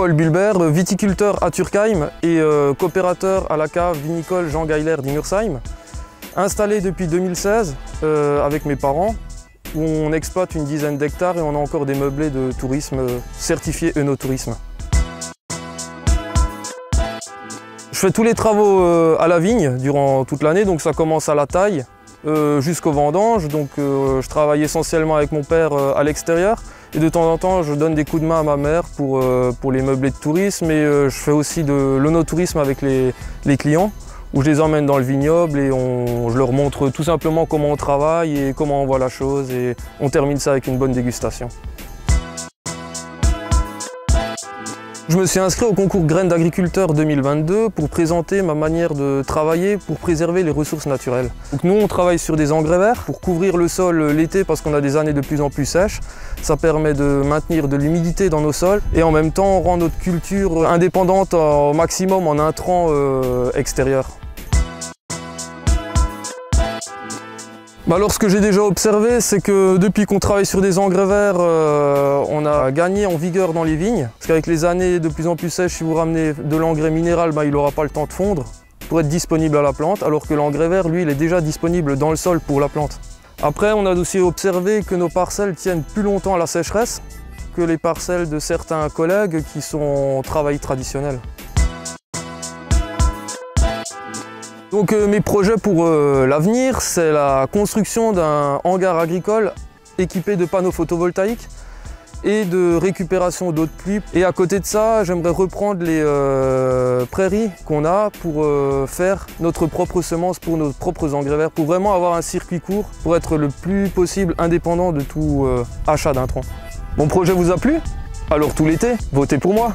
Paul Bulbert, viticulteur à Turkheim et coopérateur à la cave vinicole Jean Geiler d'Ingersheim. Installé depuis 2016 avec mes parents, où on exploite une dizaine d'hectares et on a encore des meublés de tourisme certifiés Œnotourisme. Je fais tous les travaux à la vigne durant toute l'année, donc ça commence à la taille jusqu'aux vendanges. Donc je travaille essentiellement avec mon père à l'extérieur et de temps en temps je donne des coups de main à ma mère pour les meublés de tourisme et je fais aussi de l'œnotourisme avec les clients où je les emmène dans le vignoble et je leur montre tout simplement comment on travaille et comment on voit la chose et on termine ça avec une bonne dégustation. Je me suis inscrit au concours Graines d'agriculteur 2022 pour présenter ma manière de travailler pour préserver les ressources naturelles. Donc nous, on travaille sur des engrais verts pour couvrir le sol l'été parce qu'on a des années de plus en plus sèches. Ça permet de maintenir de l'humidité dans nos sols et en même temps, on rend notre culture indépendante au maximum en intrants extérieurs. Alors ce que j'ai déjà observé, c'est que depuis qu'on travaille sur des engrais verts, on a gagné en vigueur dans les vignes. Parce qu'avec les années de plus en plus sèches, si vous ramenez de l'engrais minéral, il n'aura pas le temps de fondre pour être disponible à la plante, alors que l'engrais vert, lui, il est déjà disponible dans le sol pour la plante. Après, on a aussi observé que nos parcelles tiennent plus longtemps à la sécheresse que les parcelles de certains collègues qui sont en travail traditionnel. Donc mes projets pour l'avenir, c'est la construction d'un hangar agricole équipé de panneaux photovoltaïques et de récupération d'eau de pluie. Et à côté de ça, j'aimerais reprendre les prairies qu'on a pour faire notre propre semence pour nos propres engrais verts, pour vraiment avoir un circuit court, pour être le plus possible indépendant de tout achat d'intrants. Mon projet vous a plu? Alors tout l'été, votez pour moi!